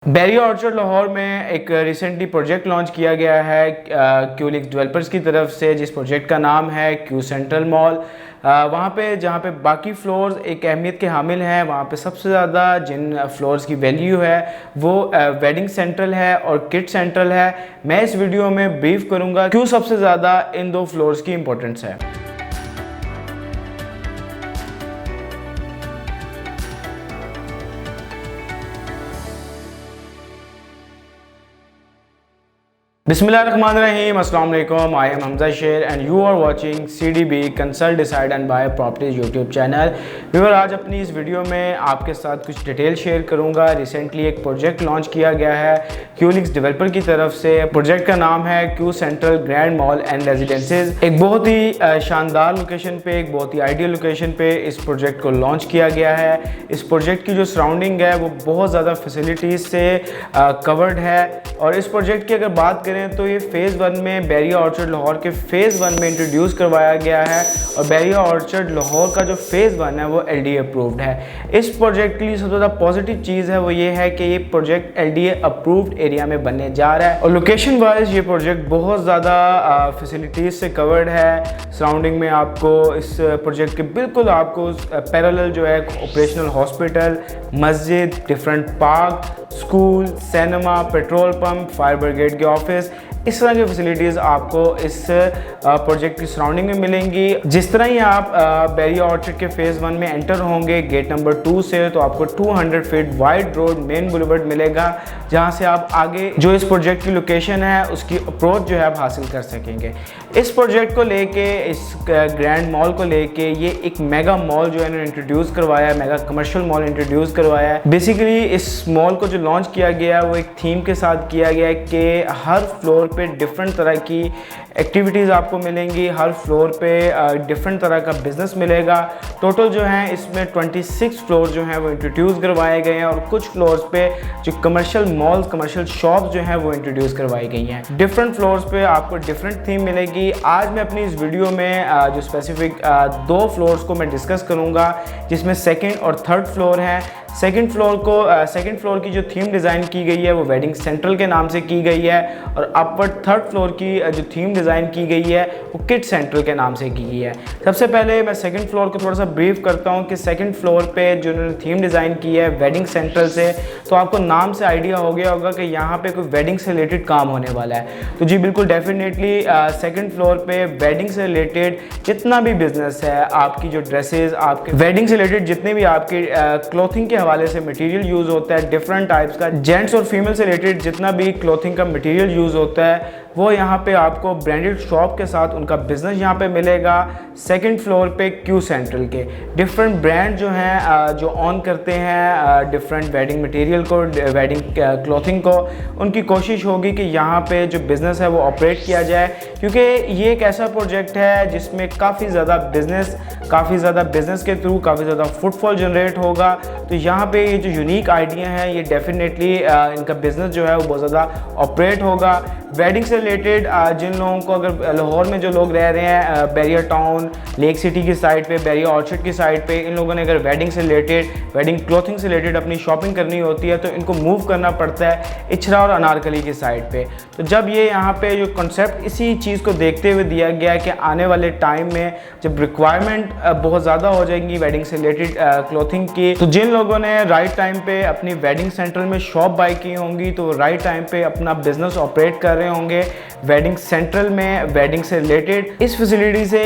Bairiya orchard Lahore में एक recently project launch किया गया है क्यूलिक्स डेवलपर्स की तरफ से, जिस प्रोजेक्ट का नाम है क्यू सेंट्रल मॉल। वहाँ पे जहाँ पे बाकी फ्लोर्स एक अहमियत के हामिल हैं, वहाँ पे सबसे ज़्यादा जिन फ्लोर्स की वैल्यू है वो वेडिंग सेंट्रल है और किड सेंट्रल है। मैं इस वीडियो में ब्रीफ करूँगा क्यों सबसे ज़्यादा इन दो फ्लोर्स की इंपॉर्टेंस है। बिस्मिल्लाहिर्रहमानिर्रहीम, अस्सलाम वालेकुम। आई am Hamza Sher and you are watching CDB consult decide and buy properties YouTube channel. Viewer, आज अपनी इस वीडियो में आपके साथ कुछ डिटेल शेयर करूंगा। रिसेंटली एक प्रोजेक्ट लॉन्च किया गया है क्यूलिक्स डेवलपर की तरफ से। प्रोजेक्ट का नाम है Q central grand mall and residences. एक बहुत ही शानदार लोकेशन पे, एक बहुत ही आइडियल लोकेशन पे इस प्रोजेक्ट को लॉन्च किया गया है। इस प्रोजेक्ट की जो सराउंडिंग है वो बहुत ज़्यादा फैसिलिटीज़ से कवर्ड है। और इस प्रोजेक्ट की अगर बात करें तो ये फेज़ 1 में बैरिया ऑर्चर्ड लाहौर के फेज़ 1 में इंट्रोड्यूस करवाया गया है। और बैरिया ऑर्चर्ड लाहौर का जो फेज़ 1 है वो LDA अप्रूव्ड है। इस प्रोजेक्ट के लिए सबसे ज़्यादा पॉजिटिव चीज़ है वो ये है कि ये प्रोजेक्ट LDA अप्रूव्ड एरिया में बनने जा रहा है। और लोकेशन वाइज ये प्रोजेक्ट बहुत ज़्यादा फैसिलिटीज़ से कवर्ड है। सराउंडिंग में आपको इस प्रोजेक्ट के बिल्कुल आपको पैरेलल जो है ऑपरेशनल हॉस्पिटल, मस्जिद, different park, school, cinema, petrol pump, fire brigade के ऑफिस, इस तरह की फैसिलिटीज़ आपको इस प्रोजेक्ट की सराउंडिंग में मिलेंगी। जिस तरह ही आप बैरिया ऑर्चर्ड के फेज़ 1 में एंटर होंगे गेट नंबर 2 से, तो आपको 200 feet wide road main boulevard मिलेगा, जहां से आप आगे जो इस प्रोजेक्ट की लोकेशन है उसकी अप्रोच जो है आप हासिल कर सकेंगे। इस प्रोजेक्ट को लेके, इस ग्रैंड मॉल को लेके, ये एक मेगा मॉल जो है इन्होंने इंट्रोड्यूस करवाया है, मेगा कमर्शियल मॉल इंट्रोड्यूस करवाया है। बेसिकली इस मॉल को जो लॉन्च किया गया है वो एक थीम के साथ किया गया है कि हर फ्लोर पे डिफरेंट तरह की एक्टिविटीज़ आपको मिलेंगी, हर फ्लोर पे डिफरेंट तरह का बिजनेस मिलेगा। टोटल जो है इसमें 26 फ्लोर जो हैं वो इंट्रोड्यूस करवाए गए हैं और कुछ फ्लोर्स पे जो कमर्शियल मॉल्स, कमर्शियल शॉप्स जो हैं वो इंट्रोड्यूस करवाई गई हैं। डिफरेंट फ्लोर्स पे आपको डिफरेंट थीम मिलेगी। आज मैं अपनी इस वीडियो में जो स्पेसिफिक 2 फ्लोर्स को मैं डिस्कस करूँगा, जिसमें सेकेंड और थर्ड फ्लोर है। सेकंड फ्लोर की जो थीम डिज़ाइन की गई है वो वेडिंग सेंट्रल के नाम से की गई है। और अपवर्ड थर्ड फ्लोर की जो थीम डिज़ाइन की गई है वो किड सेंट्रल के नाम से की गई है। सबसे पहले मैं सेकंड फ्लोर को थोड़ा सा ब्रीफ करता हूँ कि सेकंड फ्लोर पे जो उन्होंने थीम डिज़ाइन की है वेडिंग सेंट्रल से, तो आपको नाम से आइडिया हो गया होगा कि यहाँ पे कोई वेडिंग से रिलेटेड काम होने वाला है। तो जी बिल्कुल, डेफिनेटली सेकंड फ्लोर पे वेडिंग से रिलेटेड जितना भी बिजनेस है, आपकी जो ड्रेसेस, आपके वेडिंग से रिलेटेड जितने भी आपकी क्लॉथिंग के हवाले से मटेरियल यूज़ होता है, डिफरेंट टाइप्स का, जेंट्स और फीमेल से रिलेटेड जितना भी क्लॉथिंग का मटेरियल यूज़ होता है वो यहाँ पे आपको ब्रांडेड शॉप के साथ उनका बिजनेस यहाँ पे मिलेगा। सेकंड फ्लोर पे क्यू सेंट्रल के डिफरेंट ब्रांड जो हैं जो ऑन करते हैं डिफरेंट वेडिंग मटेरियल को, वेडिंग क्लॉथिंग को, उनकी कोशिश होगी कि यहाँ पे जो बिज़नेस है वो ऑपरेट किया जाए, क्योंकि ये एक ऐसा प्रोजेक्ट है जिसमें काफ़ी ज़्यादा बिज़नेस के थ्रू काफ़ी ज़्यादा फुटफॉल जनरेट होगा। तो यहाँ पे ये जो यूनिक आइडिया है ये डेफिनेटली इनका बिज़नेस जो है वो बहुत ज़्यादा ऑपरेट होगा। वेडिंग से रिलेटेड जिन लोगों को, अगर लाहौर में जो लोग रह रहे हैं बैरिया टाउन, लेक सिटी की साइड पे, बैरिया ऑर्चर्ड की साइड पे, इन लोगों ने अगर वेडिंग से रिलेटेड, वेडिंग क्लॉथिंग से रिलेटेड अपनी शॉपिंग करनी होती है तो इनको मूव करना पड़ता है इचरा और अनारकली की साइड पे। तो जब ये यहाँ पे जो कॉन्सेप्ट इसी चीज़ को देखते हुए दिया गया कि आने वाले टाइम में जब रिक्वायरमेंट बहुत ज़्यादा हो जाएंगी वेडिंग से रिलेटेड क्लॉथिंग की, तो जिन लोगों ने राइट टाइम पे अपनी वेडिंग सेंटर में शॉप बाई की होंगी तो राइट टाइम पे अपना बिजनेस ऑपरेट कर रहे होंगे वेडिंग सेंट्रल में वेडिंग से रिलेटेड। इस फैसिलिटी से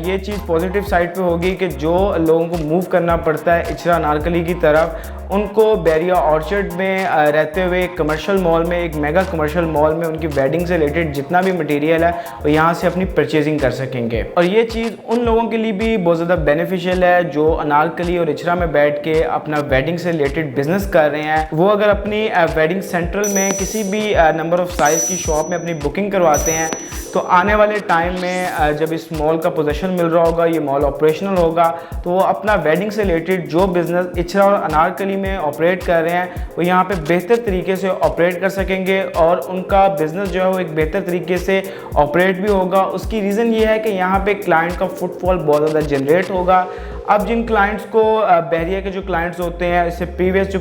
ये चीज़ पॉजिटिव साइड पे होगी कि जो लोगों को मूव करना पड़ता है इचरा अनारकली की तरफ, उनको बैरिया ऑर्चर्ड में रहते हुए एक कमर्शियल मॉल में, एक मेगा कमर्शियल मॉल में उनकी वेडिंग से रिलेटेड जितना भी मटेरियल है वो यहाँ से अपनी परचेजिंग कर सकेंगे। और ये चीज़ उन लोगों के लिए भी बहुत ज़्यादा बेनिफिशियल है जो अनारकली और इचरा में बैठ के अपना वेडिंग से रिलेटेड बिजनेस कर रहे हैं। वो अगर अपनी वेडिंग सेंट्रल में किसी भी नंबर ऑफ साइज़ की शॉप में अपनी बुकिंग करवाते हैं तो आने वाले टाइम में जब इस मॉल का पोजीशन मिल रहा होगा, ये मॉल ऑपरेशनल होगा, तो वो अपना वेडिंग से रिलेटेड जो बिज़नेस इचरा और अनारकली में ऑपरेट कर रहे हैं वो यहाँ पे बेहतर तरीके से ऑपरेट कर सकेंगे और उनका बिज़नेस जो है वो एक बेहतर तरीके से ऑपरेट भी होगा। उसकी रीज़न ये है कि यहाँ पे क्लाइंट का फुटफॉल बहुत ज़्यादा जनरेट होगा। अब जिन क्लाइंट्स को बहरिया के जो क्लाइंट्स होते हैं, इससे प्रीवियस जो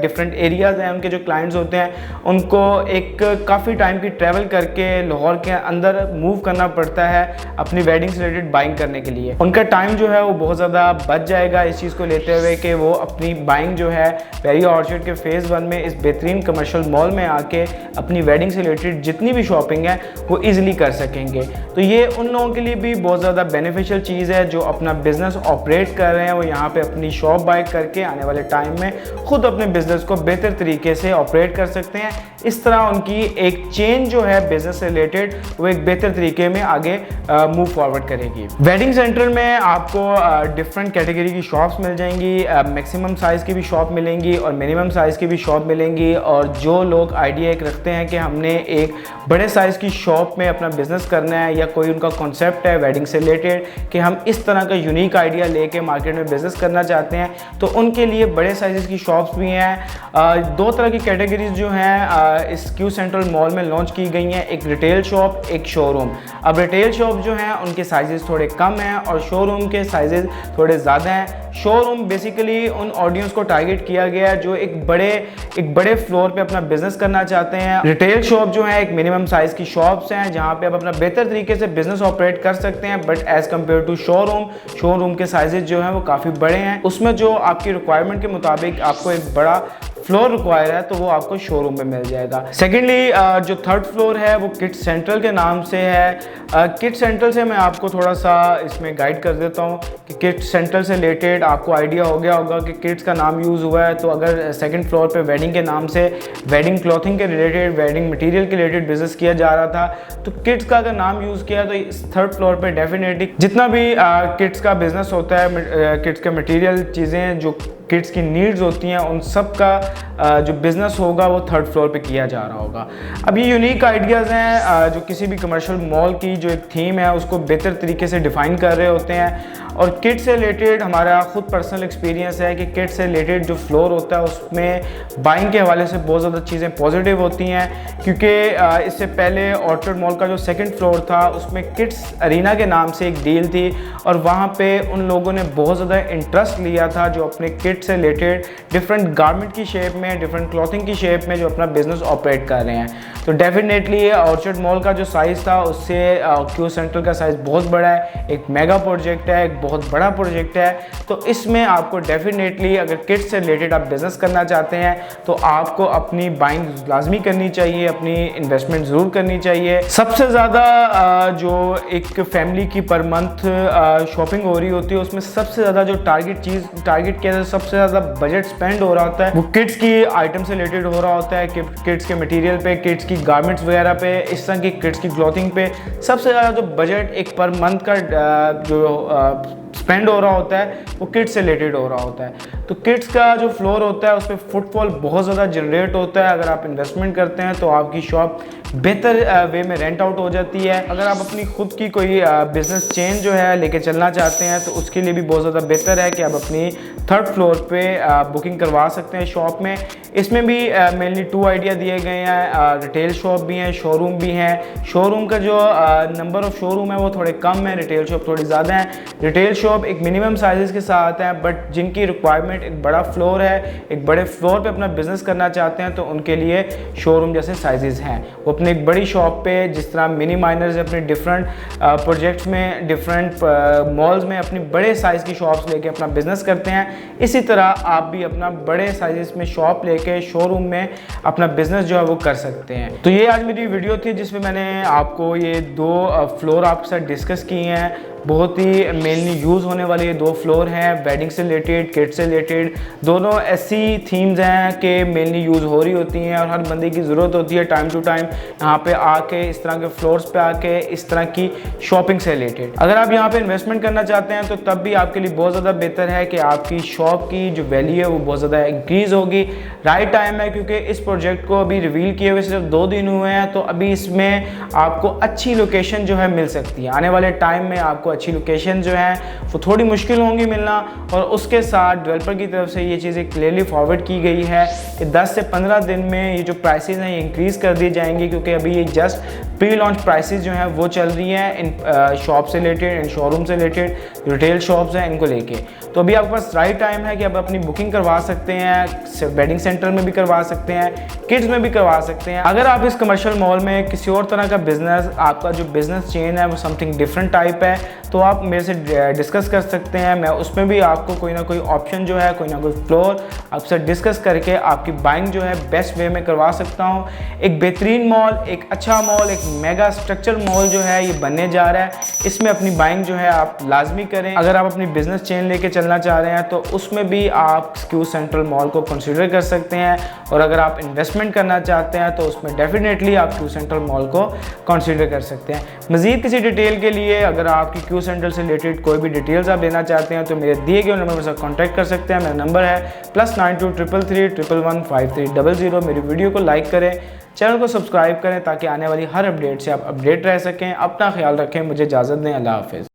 डिफरेंट एरियाज़ हैं उनके जो क्लाइंट्स होते हैं, उनको एक काफ़ी टाइम की ट्रैवल करके लाहौर के अंदर मूव करना पड़ता है अपनी वेडिंग से रिलेटेड बाइंग करने के लिए। उनका टाइम जो है वो बहुत ज़्यादा बच जाएगा इस चीज़ को लेते हुए कि वो अपनी बाइंग जो है बहरिया ऑर्चिड के फेज़ 1 में इस बेहतरीन कमर्शियल मॉल में आके अपनी वेडिंग से रिलेटेड जितनी भी शॉपिंग है वो ईजिली कर सकेंगे। तो ये उन लोगों के लिए भी बहुत ज़्यादा बेनिफिशियल चीज़ है जो अपना बिजनेस ऑपरेट कर रहे हैं, वो यहाँ पे अपनी शॉप बाय करके आने वाले टाइम में खुद अपने बिजनेस को बेहतर तरीके से ऑपरेट कर सकते हैं। इस तरह उनकी एक चेन जो है बिजनेस से रिलेटेड वो एक बेहतर तरीके में आगे मूव फॉरवर्ड करेगी। वेडिंग सेंटर में आपको डिफरेंट कैटेगरी की शॉप्स मिल जाएंगी, मैक्सिमम साइज़ की भी शॉप मिलेंगी और मिनिमम साइज़ की भी शॉप मिलेंगी। और जो लोग आइडिया एक रखते हैं कि हमने एक बड़े साइज़ की शॉप में अपना बिजनेस करना है, या कोई उनका कॉन्सेप्ट है वेडिंग से रिलेटेड कि हम इस तरह का यूनिक आइडिया लेके मार्केट में बिजनेस करना चाहते हैं, तो उनके लिए बड़े साइज़ की शॉप्स भी हैं। 2 तरह की कैटेगरीज जो हैं इस क्यू सेंट्रल मॉल में लॉन्च की गई हैं, एक रिटेल शॉप, एक शोरूम। अब रिटेल शॉप जो हैं उनके साइजेस थोड़े कम हैं और शोरूम के साइजेस थोड़े ज़्यादा हैं। शोरूम बेसिकली उन ऑडियंस को टारगेट किया गया है जो एक बड़े फ्लोर पे अपना बिजनेस करना चाहते हैं। रिटेल शॉप जो है एक मिनिमम साइज़ की शॉप्स हैं जहाँ पे आप अपना बेहतर तरीके से बिजनेस ऑपरेट कर सकते हैं, but as compare to showroom के साइजेस जो हैं वो काफ़ी बड़े हैं। उसमें जो आपकी रिक्वायरमेंट के मुताबिक आपको एक बड़ा फ्लोर रिक्वायर है तो वो आपको शोरूम में मिल जाएगा। सेकेंडली जो थर्ड फ्लोर है वो किड्स सेंट्रल के नाम से है। किड्स सेंट्रल से मैं आपको थोड़ा सा इसमें गाइड कर देता हूँ कि किड्स सेंट्रल से रिलेटेड आपको आइडिया हो गया होगा कि किड्स का नाम यूज़ हुआ है, तो अगर सेकंड फ्लोर पे वेडिंग के नाम से वेडिंग क्लॉथिंग के रिलेटेड, वेडिंग मटेरियल के रिलेटेड बिजनेस किया जा रहा था, तो किड्स का अगर नाम यूज़ किया तो इस थर्ड फ्लोर पे डेफिनेटली जितना भी किड्स का बिजनेस होता है, किड्स के मटेरियल चीज़ें जो किड्स की नीड्स होती हैं उन सब का जो बिज़नेस होगा वो थर्ड फ्लोर पे किया जा रहा होगा। अब ये यूनिक आइडियाज़ हैं जो किसी भी कमर्शियल मॉल की जो एक थीम है उसको बेहतर तरीके से डिफ़ाइन कर रहे होते हैं। और किड्स से रिलेटेड हमारा खुद पर्सनल एक्सपीरियंस है कि किड्स से रिलेटेड जो फ्लोर होता है उसमें बाइंग के हवाले से बहुत ज़्यादा चीज़ें पॉजिटिव होती हैं, क्योंकि इससे पहले ऑर्चिड मॉल का जो सेकंड फ्लोर था उसमें किड्स अरीना के नाम से एक डील थी और वहाँ पे उन लोगों ने बहुत ज़्यादा इंटरेस्ट लिया था जो अपने किड्स से रिलेटेड डिफरेंट गारमेंट की शेप में, डिफरेंट क्लॉथिंग की शेप में जो अपना बिजनेस ऑपरेट कर रहे हैं। तो डेफिनेटली ऑर्चिड मॉल का जो साइज़ था उससे क्यू सेंट्रल का साइज़ बहुत बड़ा है, एक मेगा प्रोजेक्ट है, एक बहुत बड़ा प्रोजेक्ट है। तो इसमें आपको डेफिनेटली अगर किड्स से रिलेटेड आप बिज़नेस करना चाहते हैं तो आपको अपनी बाइंग लाजमी करनी चाहिए, अपनी इन्वेस्टमेंट ज़रूर करनी चाहिए। सबसे ज़्यादा जो एक फैमिली की पर मंथ शॉपिंग हो रही होती है उसमें सबसे ज़्यादा जो टारगेट किया जाए, सबसे ज़्यादा बजट स्पेंड हो रहा होता है वो किड्स की आइटम से रिलेटेड हो रहा होता है, किड्स के मटेरियल पे, किड्स की गारमेंट्स वगैरह पे, इस तरह की किड्स की क्लॉथिंग पे सबसे ज़्यादा जो बजट एक पर मंथ का जो स्पेंड हो रहा होता है वो किड्स से रिलेटेड हो रहा होता है। तो किड्स का जो फ्लोर होता है उस पर फुटफॉल बहुत ज़्यादा जनरेट होता है। अगर आप इन्वेस्टमेंट करते हैं तो आपकी शॉप बेहतर वे में रेंट आउट हो जाती है। अगर आप अपनी खुद की कोई बिजनेस चेन जो है लेके चलना चाहते हैं तो उसके लिए भी बहुत ज़्यादा बेहतर है कि आप अपनी थर्ड फ्लोर पे बुकिंग करवा सकते हैं शॉप में। इसमें भी मेनली 2 आइडिया दिए गए हैं, रिटेल शॉप भी हैं, शोरूम भी हैं। शोरूम का जो नंबर ऑफ शोरूम है वो थोड़े कम है, रिटेल शॉप थोड़ी ज़्यादा है। रिटेल शॉप एक मिनिमम साइजेस के साथ हैं, बट जिनकी रिक्वायरमेंट एक बड़ा फ्लोर है, एक बड़े फ्लोर पे अपना बिजनेस करना चाहते हैं तो उनके लिए शोरूम जैसे साइजेस हैं। वो अपने एक बड़ी शॉप पे जिस तरह मिनी माइनर्स अपने डिफरेंट प्रोजेक्ट्स में, डिफरेंट मॉल्स में अपनी बड़े साइज़ की शॉप्स लेके अपना बिजनेस करते हैं, इसी तरह आप भी अपना बड़े साइजेस में शॉप लेके शोरूम में अपना बिजनेस जो है वो कर सकते हैं। तो ये आज मेरी वीडियो थी जिसमें मैंने आपको ये 2 फ्लोर आपके साथ डिस्कस किए हैं। बहुत ही मेनली यूज़ होने वाले ये 2 फ्लोर हैं, वेडिंग से रिलेटेड, किड्स से रिलेटेड। दोनों ऐसी थीम्स हैं कि मेनली यूज़ हो रही होती हैं और हर बंदे की ज़रूरत होती है टाइम टू टाइम यहाँ पे आके इस तरह के फ्लोर्स पे आके इस तरह की शॉपिंग से रिलेटेड। अगर आप यहाँ पे इन्वेस्टमेंट करना चाहते हैं तो तब भी आपके लिए बहुत ज़्यादा बेहतर है कि आपकी शॉप की जो वैल्यू है वो बहुत ज़्यादा इंक्रीज़ होगी। राइट टाइम है क्योंकि इस प्रोजेक्ट को अभी रिवील किए हुए सिर्फ 2 दिन हुए हैं, तो अभी इसमें आपको अच्छी लोकेशन जो है मिल सकती है। आने वाले टाइम में आपको अच्छी लोकेशन जो है वो थोड़ी मुश्किल होंगी मिलना। और उसके साथ डेवलपर की तरफ से ये चीज़ें क्लियरली फॉरवर्ड की गई है कि 10 से 15 दिन में ये जो प्राइसेस हैं ये इंक्रीज़ कर दी जाएंगी, क्योंकि अभी ये जस्ट प्री लॉन्च प्राइसेस जो हैं वो चल रही हैं इन शॉप से रिलेटेड, इन शोरूम से रिलेटेड, रिटेल शॉप्स हैं इनको लेके। तो अभी आपके पास राइट टाइम है कि आप अपनी बुकिंग करवा सकते हैं, वेडिंग सेंटर में भी करवा सकते हैं, किड्स में भी करवा सकते हैं। अगर आप इस कमर्शियल मॉल में किसी और तरह का बिजनेस, आपका जो बिजनेस चेन है वो समथिंग डिफरेंट टाइप है, तो आप मेरे से डिस्कस कर सकते हैं। मैं उसमें भी आपको कोई ना कोई ऑप्शन जो है, कोई ना कोई फ्लोर आपसे डिस्कस करके आपकी बाइंग जो है बेस्ट वे में करवा सकता हूँ। एक बेहतरीन मॉल, एक अच्छा मॉल, एक मेगा स्ट्रक्चर मॉल जो है ये बनने जा रहा है, इसमें अपनी बाइंग जो है आप लाजमी करें। अगर आप अपनी बिजनेस चेन लेके चलना चाह रहे हैं तो उसमें भी आप क्यू सेंट्रल मॉल को कंसीडर कर सकते हैं, और अगर आप इन्वेस्टमेंट करना चाहते हैं तो उसमें डेफिनेटली आप क्यू सेंट्रल मॉल को कंसीडर कर सकते हैं। मज़ीद किसी डिटेल के लिए अगर आपकी क्यू सेंट्रल से रिलेटेड कोई भी डिटेल्स आप देना चाहते हैं तो मेरे दिए गए नंबर पर कॉन्टैक्ट कर सकते हैं। मेरा नंबर है +92 333 111 5300। मेरी वीडियो को लाइक करें, चैनल को सब्सक्राइब करें ताकि आने वाली हर अपडेट से आप अपडेट रह सकें। अपना ख्याल रखें, मुझे इजाज़त दें, अल्लाह हाफ़िज़।